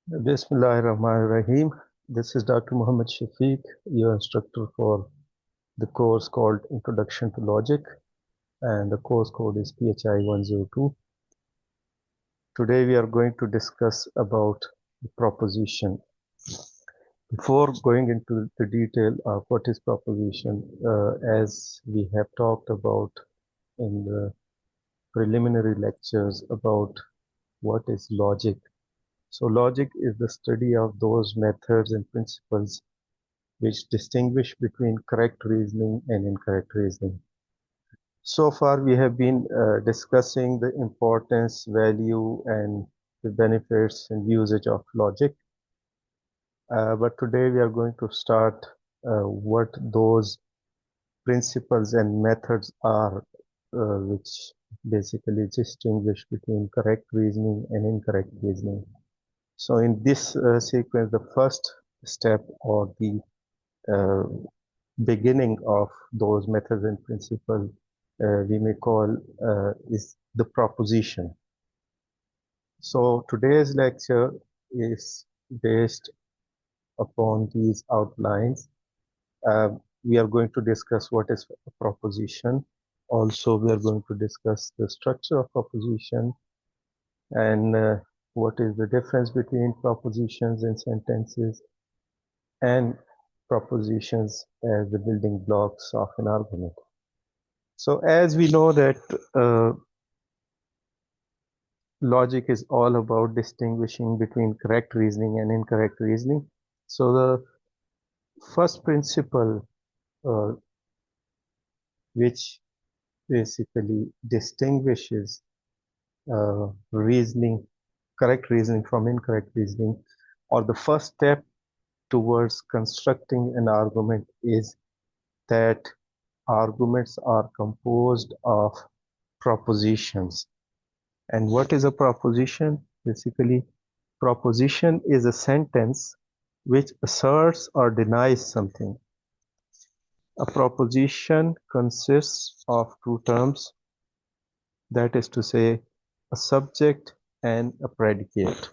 Bismillahirrahmanirrahim. This is Dr. Muhammad Shafiq, your instructor for the course called Introduction to Logic, and the course code is PHI 102. Today we are going to discuss about the proposition. Before going into the detail of what is proposition, as we have talked about in the preliminary lectures about what is logic. So logic is the study of those methods and principles which distinguish between correct reasoning and incorrect reasoning. So far, we have been discussing the importance, value, and the benefits and usage of logic. But today, we are going to start what those principles and methods are, which basically distinguish between correct reasoning and incorrect reasoning. So, in this sequence, the first step or the uh, beginning of those methods and principles we may call is the proposition. So today's lecture is based upon these outlines. Uh, we are going to discuss what is a proposition. Also, we are going to discuss the structure of proposition and what is the difference between propositions and sentences and propositions as the building blocks of an argument. So as we know that logic is all about distinguishing between correct reasoning and incorrect reasoning. So the first principle which basically distinguishes reasoning, correct reasoning from incorrect reasoning, or the first step towards constructing an argument is that arguments are composed of propositions. And what is a proposition? Basically, proposition is a sentence which asserts or denies something. A proposition consists of two terms, that is to say, a subject and a predicate.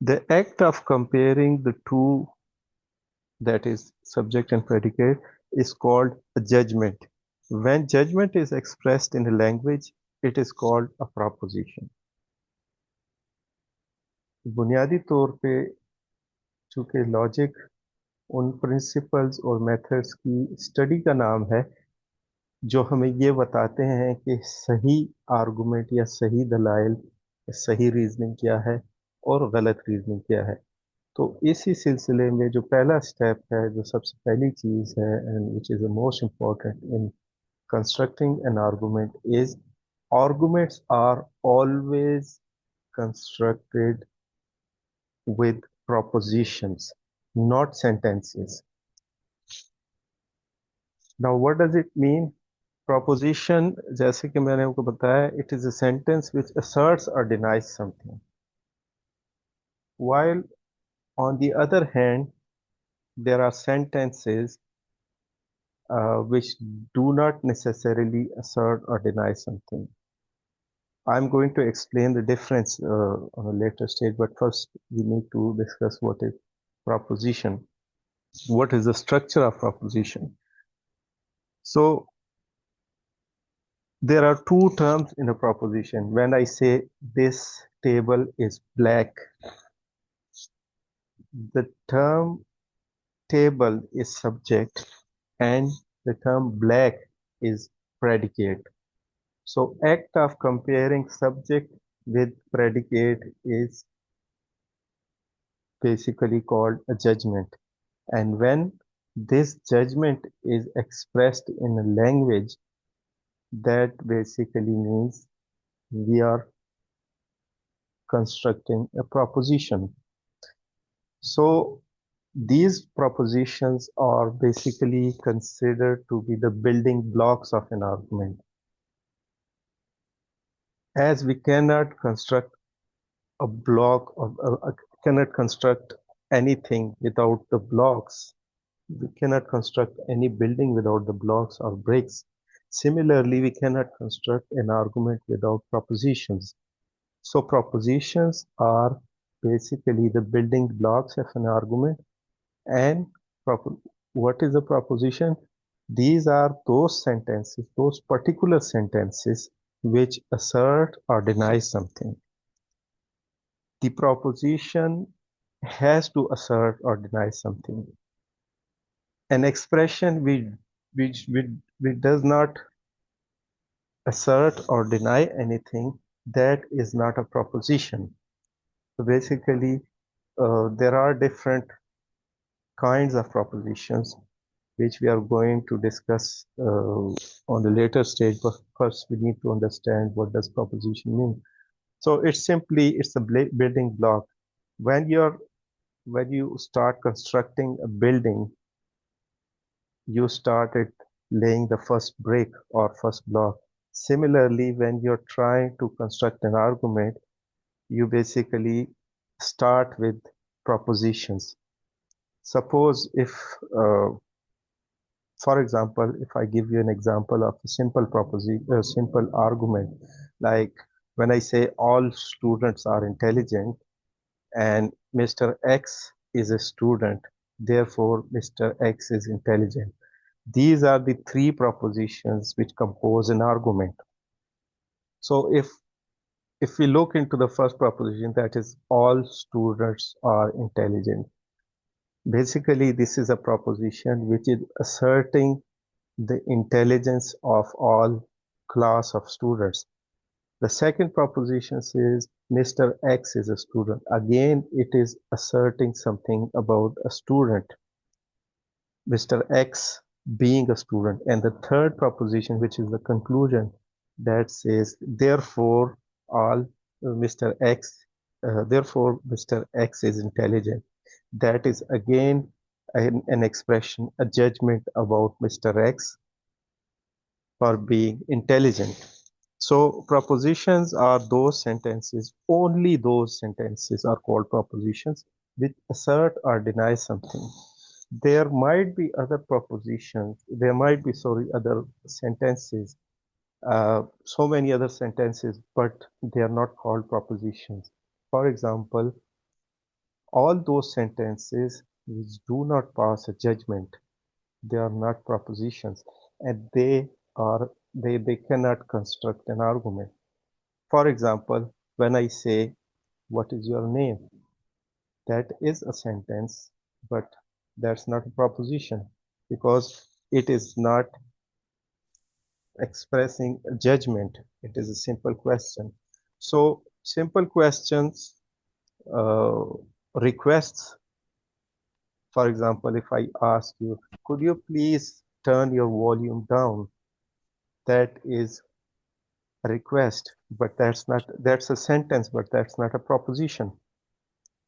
The act of comparing the two, that is, subject and predicate, is called a judgment. When judgment is expressed in a language, it is called a proposition. बुनियादी तौर पे चूंकि logic उन principles और methods की study का नाम है जो हमें ये बताते हैं कि सही आर्गुमेंट या सही दलाइल, सही रीजनिंग क्या है और गलत रीजनिंग क्या है। तो इसी सिलसिले में जो पहला स्टेप है, जो सबसे पहली चीज़ है and which is the most important in constructing an argument is arguments are always constructed with propositions, not sentences. Now, what does it mean? Proposition, जैसे कि मैंने आपको बताया, it is a sentence which asserts or denies something. While on the other hand, there are sentences which do not necessarily assert or deny something. I'm going to explain the difference on a later stage, but first we need to discuss what is proposition. What is the structure of proposition? So there are two terms in a proposition. When I say this table is black, the term table is subject and the term black is predicate. So act of comparing subject with predicate is basically called a judgment. And when this judgment is expressed in a language, that basically means we are constructing a proposition. So these propositions are basically considered to be the building blocks of an argument. As we cannot construct a block of cannot construct anything without the blocks. We cannot construct any building without the blocks or bricks. Similarly, we cannot construct an argument without propositions. So propositions are basically the building blocks of an argument. And what is a proposition? These are those sentences, those particular sentences which assert or deny something. The proposition has to assert or deny something. An expression which does not assert or deny anything, that is not a proposition. So basically, there are different kinds of propositions which we are going to discuss on the later stage. But first, we need to understand what does proposition mean. So it's a building block. When you start constructing a building, you started laying the first brick or first block. Similarly, when you're trying to construct an argument, you basically start with propositions. Suppose if, for example, if I give you an example of a simple argument, like when I say all students are intelligent and Mr. X is a student, therefore Mr. X is intelligent. These are the three propositions which compose an argument. So if we look into the first proposition, that is all students are intelligent. Basically, this is a proposition which is asserting the intelligence of all class of students. The second proposition says Mr. X is a student. Again, it is asserting something about a student, Mr. X being a student. And the third proposition, which is the conclusion, that says therefore all Mr. X, therefore Mr. X is intelligent. That is again an expression, a judgment about Mr. X for being intelligent. So propositions are those sentences, only those sentences are called propositions, which assert or deny something. There might be other propositions, other sentences, so many other sentences, but they are not called propositions. For example, all those sentences which do not pass a judgment, they are not propositions, and they cannot construct an argument. For example, when I say, "What is your name?" that is a sentence, but that's not a proposition because it is not expressing a judgment. It is a simple question. So simple questions, requests. For example, if I ask you, could you please turn your volume down? That is a request, but that's a sentence, but that's not a proposition.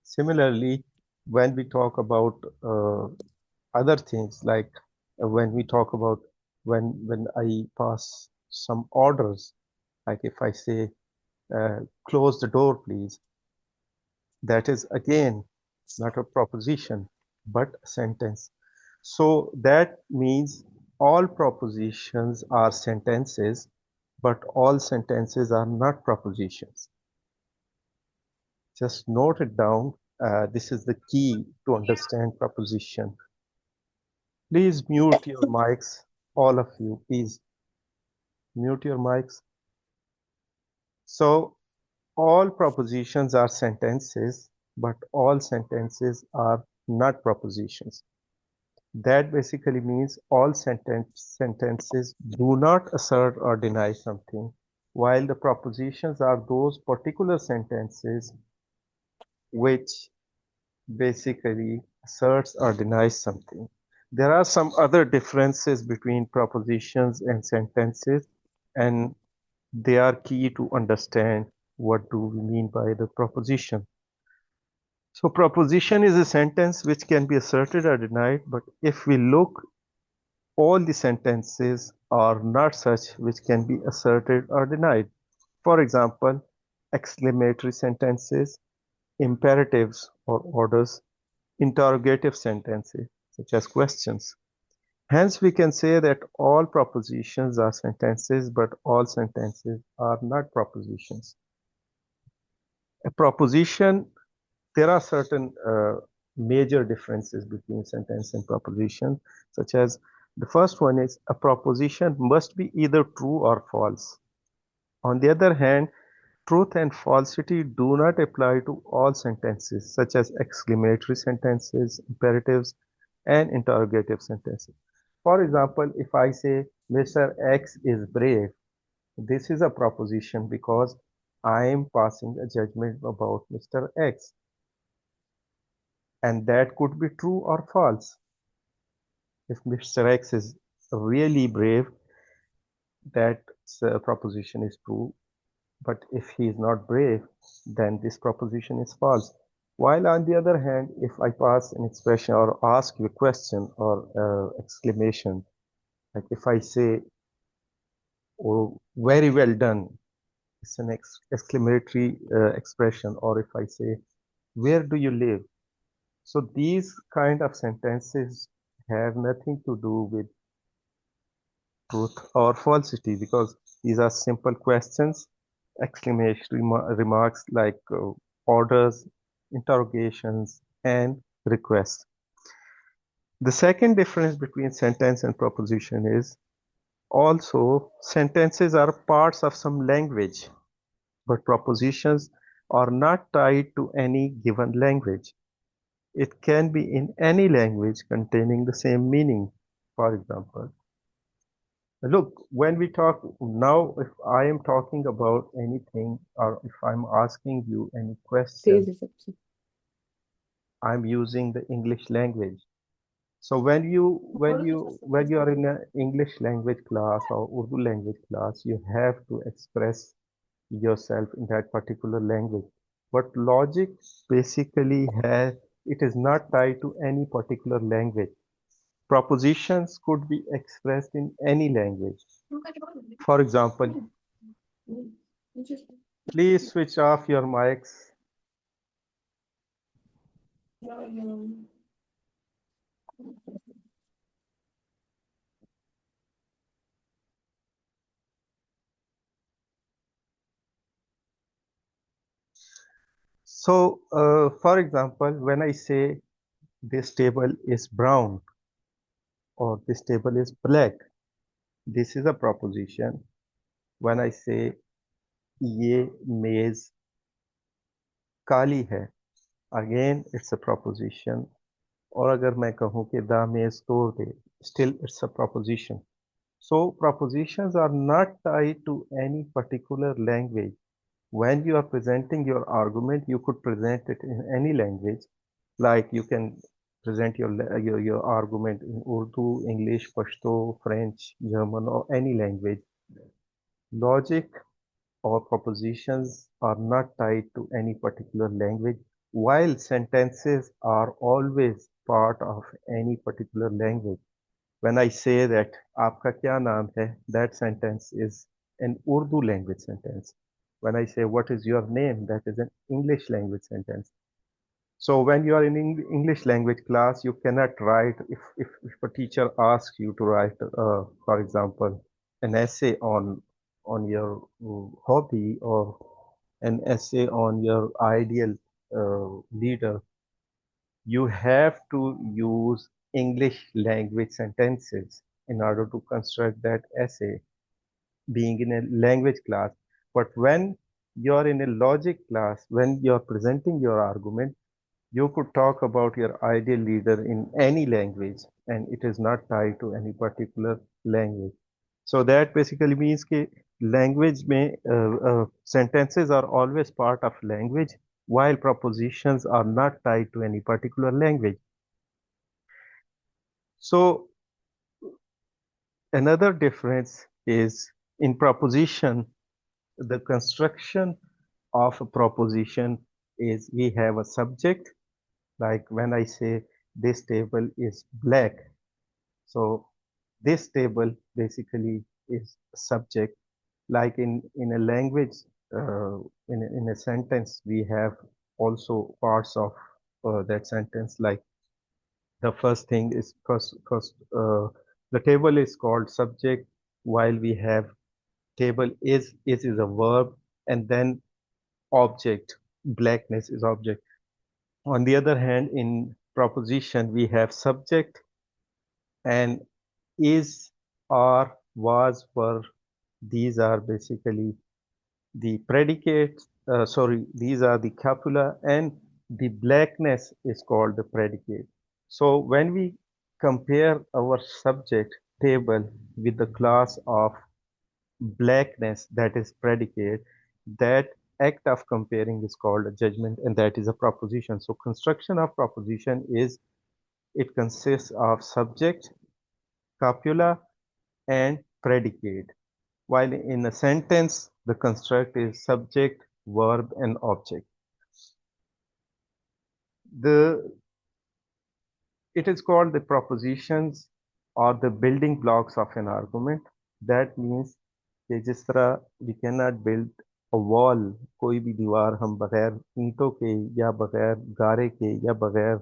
Similarly, when we talk about other things, like when we talk about when I pass some orders, like if I say, close the door, please, that is again not a proposition, but a sentence. So that means all propositions are sentences, but all sentences are not propositions. Just note it down. This is the key to understand proposition. Please mute your mics, all of you. Please mute your mics. So all propositions are sentences, but all sentences are not propositions. That basically means all sentences do not assert or deny something, while the propositions are those particular sentences which basically asserts or denies something. There are some other differences between propositions and sentences, and they are key to understand what do we mean by the proposition. So proposition is a sentence which can be asserted or denied, but if we look, all the sentences are not such which can be asserted or denied. For example, exclamatory sentences, imperatives or orders, interrogative sentences such as questions. Hence, we can say that all propositions are sentences, but all sentences are not propositions. A proposition there are certain major differences between sentence and proposition, such as the first one is a proposition must be either true or false. On the other hand, truth and falsity do not apply to all sentences, such as exclamatory sentences, imperatives, and interrogative sentences. For example, if I say Mr. X is brave, this is a proposition because I am passing a judgment about Mr. X, and that could be true or false. If Mr. X is really brave, that proposition is true. But if he is not brave, then this proposition is false. While on the other hand, if I pass an expression or ask you a question or exclamation, like if I say, oh, very well done, it's an exclamatory expression, or if I say, where do you live? So these kind of sentences have nothing to do with truth or falsity because these are simple questions, exclamation remarks like orders, interrogations, and requests. The second difference between sentence and proposition is also sentences are parts of some language, but propositions are not tied to any given language. It can be in any language containing the same meaning. For example, look, when we talk now, if I am talking about anything or if I'm asking you any question, I'm using the English language. So when you are in an English language class or Urdu language class, you have to express yourself in that particular language. But logic basically has it is not tied to any particular language. Propositions could be expressed in any language. For example, please switch off your mics. So, for example, when I say this table is brown or this table is black, this is a proposition. When I say ये मेज काली है, again it's a proposition. और अगर मैं कहूँ कि the मेज तोड़ दे, still it's a proposition. So propositions are not tied to any particular language. When you are presenting your argument, you could present it in any language. Like you can present your argument in Urdu, English, Pashto, French, German, or any language. Logic or propositions are not tied to any particular language, while sentences are always part of any particular language. When I say that आपका क्या नाम है, that sentence is an Urdu language sentence. When I say what is your name, that is an English language sentence. So when you are in English language class, you cannot write, if a teacher asks you to write, for example, an essay on your hobby or an essay on your ideal leader, you have to use English language sentences in order to construct that essay, being in a language class. But when you're in a logic class, when you're presenting your argument, you could talk about your ideal leader in any language, and it is not tied to any particular language. So that basically means that language sentences are always part of language, while propositions are not tied to any particular language. So another difference is in proposition, the construction of a proposition is we have a subject. Like when I say this table is black, so this table basically is subject. Like in a language, in a sentence, we have also parts of that sentence. Like the first thing is first the table is called subject, while we have table is a verb, and then object, blackness is object. On the other hand, in proposition, we have subject and is, are, was, were. These are basically the predicates, these are the copula, and the blackness is called the predicate. So when we compare our subject table with the class of blackness, that is predicate, that act of comparing is called a judgment, and that is a proposition. So construction of proposition is, it consists of subject, copula, and predicate. While in a sentence, the construct is subject, verb, and object. The It is called the propositions or the building blocks of an argument. That means कि जिस तरह we cannot build a wall, कोई भी दीवार हम बगैर ईंटों के या बगैर गारे के या बगैर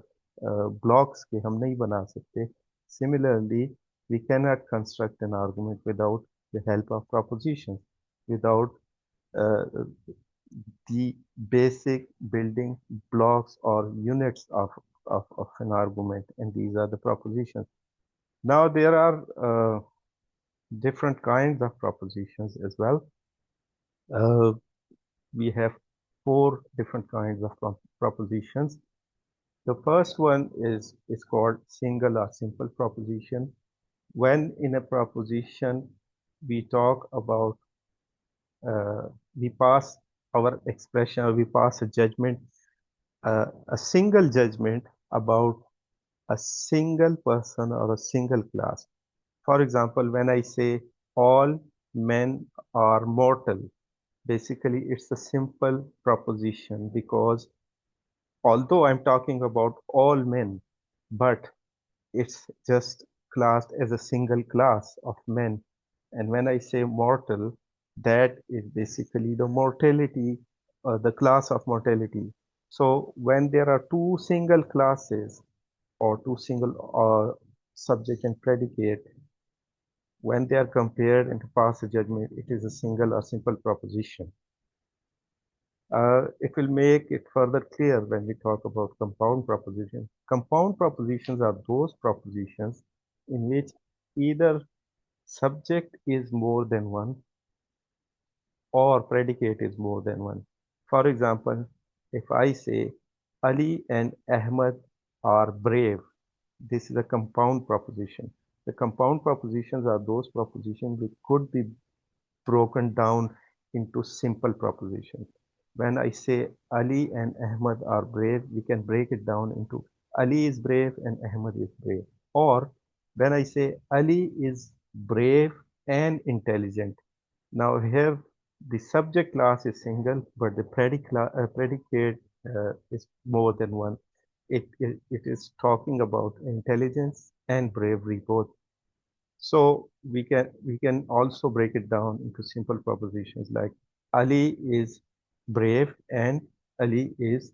blocks के हम नहीं बना सकते. Similarly, we cannot construct an argument without the help of propositions, without uh, the basic building blocks or units of an argument, and these are the propositions. Now, there are different kinds of propositions as well. Uh, we have four different kinds of propositions. The first one is called single or simple proposition. When in a proposition, we talk about, we pass our expression, or we pass a judgment, a single judgment about a single person or a single class. For example, when I say all men are mortal, basically it's a simple proposition, because although I'm talking about all men, but it's just classed as a single class of men. And when I say mortal, that is basically the mortality, the class of mortality. So when there are two single classes or two single subject and predicate, when they are compared and to pass a judgment, it is a single or simple proposition. It will make it further clear when we talk about compound propositions. Compound propositions are those propositions in which either subject is more than one or predicate is more than one. For example, if I say Ali and Ahmed are brave, this is a compound proposition. The compound propositions are those propositions which could be broken down into simple propositions. When I say Ali and Ahmed are brave, we can break it down into Ali is brave and Ahmed is brave. Or when I say Ali is brave and intelligent. Now here the subject class is single, but the predicate is more than one. It is talking about intelligence and bravery both. So we can also break it down into simple propositions like Ali is brave and Ali is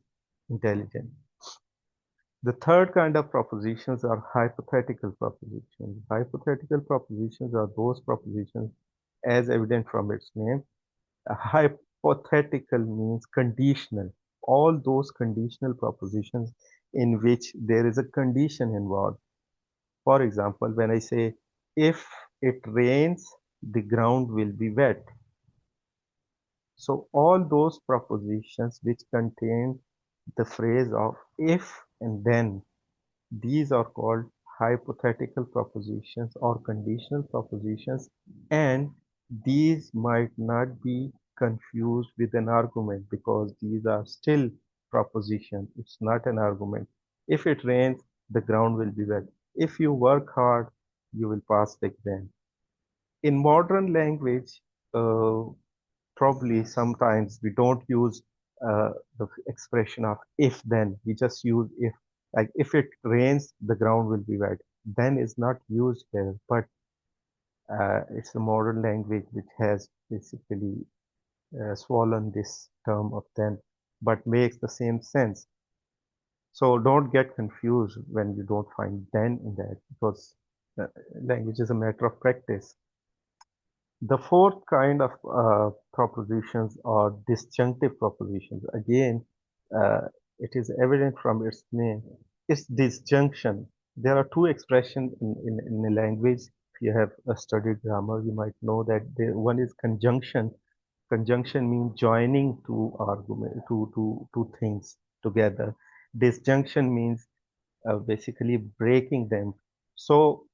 intelligent. The third kind of propositions are hypothetical propositions. Hypothetical propositions are those propositions, as evident from its name. A hypothetical means conditional. All those conditional propositions in which there is a condition involved. For example, when I say, if it rains, the ground will be wet. So all those propositions which contain the phrase of if and then, these are called hypothetical propositions or conditional propositions, and these might not be confused with an argument because these are still propositions. It's not an argument. If it rains, the ground will be wet. If you work hard, you will pass the exam. In modern language, uh, probably sometimes we don't use the expression of if then. We just use if. Like if it rains, the ground will be wet. Then is not used here, but it's a modern language which has basically swollen this term of then, but makes the same sense. So don't get confused when you don't find then in that, because language is a matter of practice. The fourth kind of propositions are disjunctive propositions. Again, uh, It is evident from its name. It's disjunction. There are two expressions in a language. If you have studied grammar, you might know that one is conjunction. Conjunction means joining two argument, two things together. Disjunction means basically breaking them. So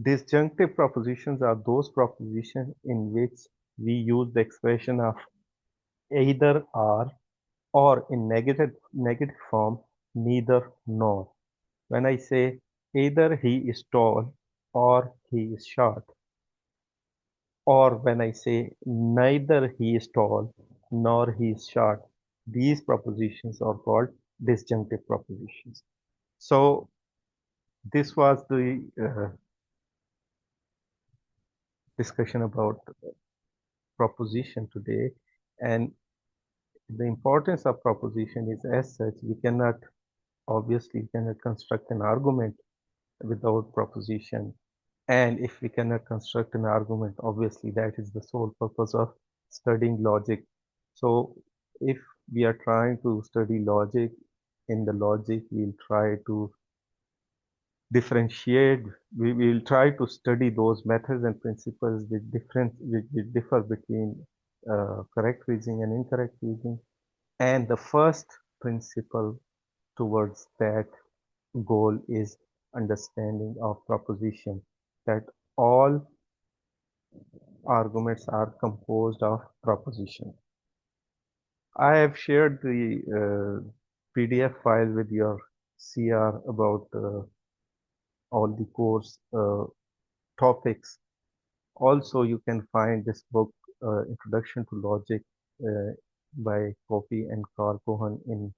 disjunctive propositions are those propositions in which we use the expression of either or in negative form neither nor. When I say either he is tall or he is short, or when I say neither he is tall nor he is short, these propositions are called disjunctive propositions. So this was the discussion about proposition today, and the importance of proposition is as such we cannot obviously cannot construct an argument without proposition. And if we cannot construct an argument, obviously that is the sole purpose of studying logic. So if we are trying to study logic, in the logic we'll try to differentiate, we will try to study those methods and principles which differ between correct reasoning and incorrect reasoning. And the first principle towards that goal is understanding of proposition, that all arguments are composed of proposition. I have shared the PDF file with your CR about all the course topics. Also, you can find this book, Introduction to Logic, by Kofi and Carl Cohen in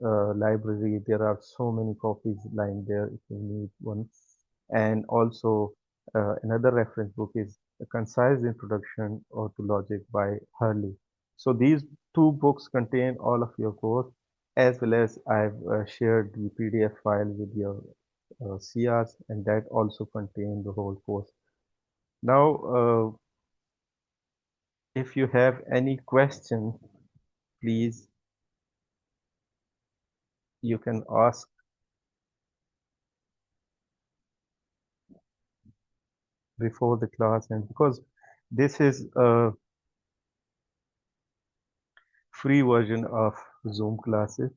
library. There are so many copies lying there if you need one. And also another reference book is A Concise Introduction to Logic by Hurley. So these two books contain all of your course, as well as I've shared the PDF file with your CRs, and that also contain the whole course. Now, if you have any question, please, you can ask before the class, and because this is a free version of Zoom classes,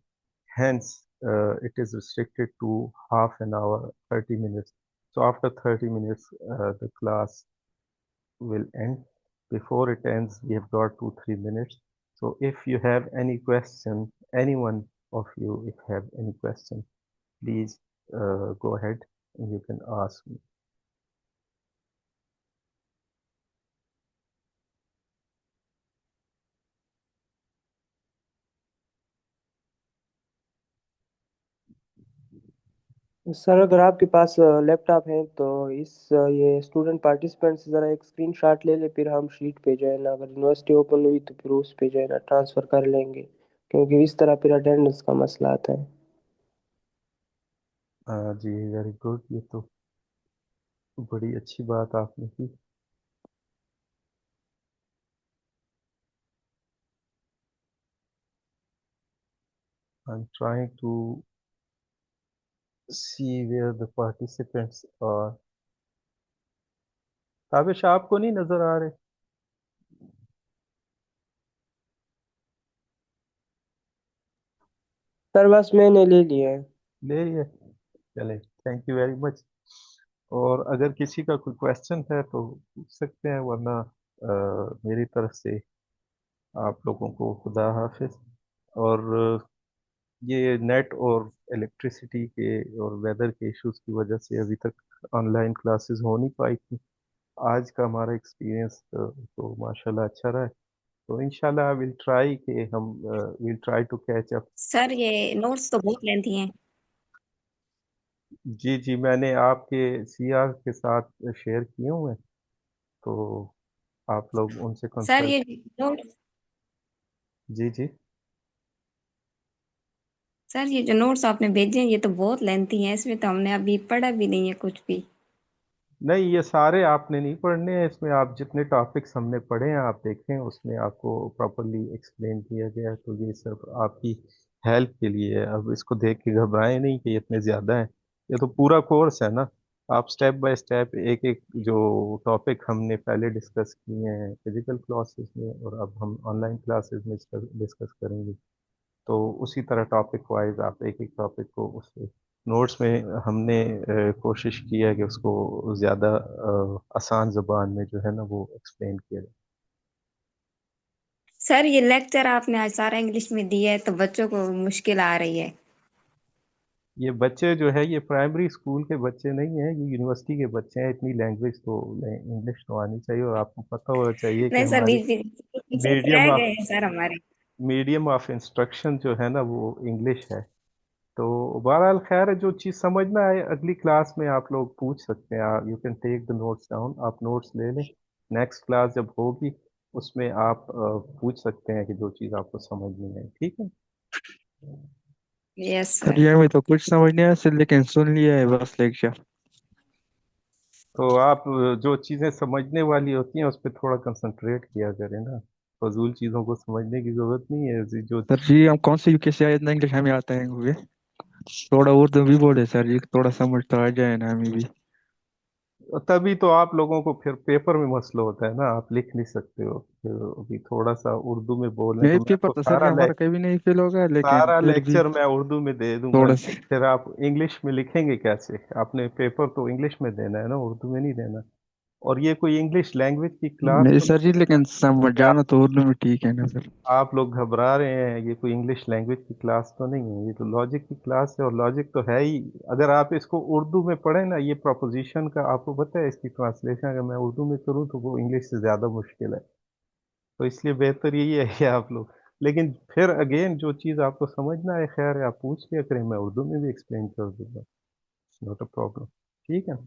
hence it is restricted to half an hour, 30 minutes. So after 30 minutes, the class will end. Before it ends, we have got 2-3 minutes. So if you have any question, anyone of you, if have any question, please go ahead and you can ask me. Sir अगर आपके पास laptop है तो ये student participant से ज़रा एक screenshot ले ले, फिर हम शीट पे जो है ना, अगर यूनिवर्सिटी ओपन हुई तो फिर उस पे जो है ना ट्रांसफ़र कर लेंगे, क्योंकि इस तरह फिर अटेंडेंस का मसला आता है। जी वेरी गुड, ये तो बड़ी अच्छी बात आपने की। I'm trying to see where the participants are. Tabish आपको नहीं नजर आ रहे? सर बस मैंने ले लिया है। ले लिए? चले, थैंक यू वेरी मच। और अगर किसी का कोई क्वेश्चन है तो पूछ सकते हैं, वरना मेरी तरफ से आप लोगों को खुदा हाफिज। और ये नेट और इलेक्ट्रिसिटी के और वेदर के इश्यूज की वजह से अभी तक ऑनलाइन क्लासेस हो नहीं पाई थी। आज का हमारा एक्सपीरियंस तो माशाल्लाह अच्छा रहा है। तो इंशाल्लाह विल ट्राई कि हम will try to catch up. Sir ये नोट्स तो बहुत लेंथी हैं। जी जी, मैंने आपके सीआर के साथ शेयर किए हुए हैं, तो आप लोग उनसे सर कंसल्ट। ये नोट जी जी, सर ये जो नोट्स आपने भेजे हैं ये तो बहुत लेंथी हैं, इसमें तो हमने अभी पढ़ा भी नहीं है कुछ भी। नहीं ये सारे आपने नहीं पढ़ने हैं, इसमें आप जितने टॉपिक्स हमने पढ़े हैं आप देखें, उसमें आपको प्रॉपरली एक्सप्लेन किया गया है। तो ये सिर्फ आपकी हेल्प के लिए है। अब इसको देख के घबराएं नहीं कि ये इतने ज़्यादा है, ये तो पूरा कोर्स है ना। आप स्टेप बाय स्टेप एक एक जो टॉपिक हमने पहले डिस्कस किए हैं फिजिकल क्लासेस में और अब हम ऑनलाइन क्लासेस में डिस्कस करेंगे, तो उसी तरह टॉपिक वाइज आप एक एक टॉपिक को उससे नोट्स में हमने कोशिश की है कि उसको ज़्यादा आसान ज़बान में जो है ना वो एक्सप्लेन किया जाए। सर ये लेक्चर आपने आज सारा इंग्लिश में दिया है तो बच्चों को मुश्किल आ रही है। ये बच्चे जो है ये प्राइमरी स्कूल के बच्चे नहीं हैं, ये यूनिवर्सिटी के बच्चे हैं। इतनी लैंग्वेज तो इंग्लिश तो आनी चाहिए, और आपको पता होना चाहिए कि नहीं सर, हमारी बीच बीच पीछे से मीडियम रह ऑफ गए हैं सर हमारे। इंस्ट्रक्शन जो है ना वो इंग्लिश है। तो बहरहाल खैर है, जो चीज़ समझ ना आए अगली क्लास में आप लोग पूछ सकते हैं, you can take the notes down, आप नोट्स ले लें। नेक्स्ट क्लास जब होगी उसमें आप पूछ सकते हैं कि जो चीज़ आपको समझ नहीं आई, ठीक है। Yes sir sir. ये हमें तो कुछ समझ नहीं आया सर, लेकिन सुन लिया है बस लेक्चर। तो आप जो चीज़ें समझने वाली होती हैं उस पर थोड़ा कंसंट्रेट किया करें ना, फजूल चीज़ों को समझने की ज़रूरत नहीं है। जो सर जी हम कौन से यूके से आए, इतना इंग्लिश हमें आता है हुए। थोड़ा उर्दू भी बोले सर जी, थोड़ा समझ तो आ जाए ना हमें भी। तभी तो आप लोगों को फिर पेपर में मसला होता है ना, आप लिख नहीं सकते हो, फिर अभी थोड़ा सा उर्दू में बोलने नहीं तो मैं पेपर आपको तो सर जी हमारा कभी नहीं फेल होगा, लेकिन सारा फिर भी लेक्चर मैं उर्दू में दे दूंगा। थोड़ा सा। फिर आप इंग्लिश में लिखेंगे कैसे? आपने पेपर तो इंग्लिश में देना है ना, उर्दू में नहीं देना। और ये कोई इंग्लिश लैंग्वेज की क्लास नहीं तो सर जी, नहीं है ना लेकिन समझ कि जाना तो उर्दू में ठीक है ना सर। आप लोग घबरा रहे हैं। ये कोई इंग्लिश लैंग्वेज की क्लास तो नहीं है, ये तो लॉजिक की क्लास है, और लॉजिक तो है ही। अगर आप इसको उर्दू में पढ़ें ना, ये प्रोपोजिशन का आपको पता है, इसकी ट्रांसलेशन अगर मैं उर्दू में करूँ तो वो इंग्लिश से ज़्यादा मुश्किल है। तो इसलिए बेहतर यही है कि आप लोग, लेकिन फिर अगेन जो चीज़ आपको समझ ना आए, खैर है, आप पूछ लिया करें, मैं उर्दू में भी एक्सप्लेन कर दूंगा, नॉट अ प्रॉब्लम। ठीक है।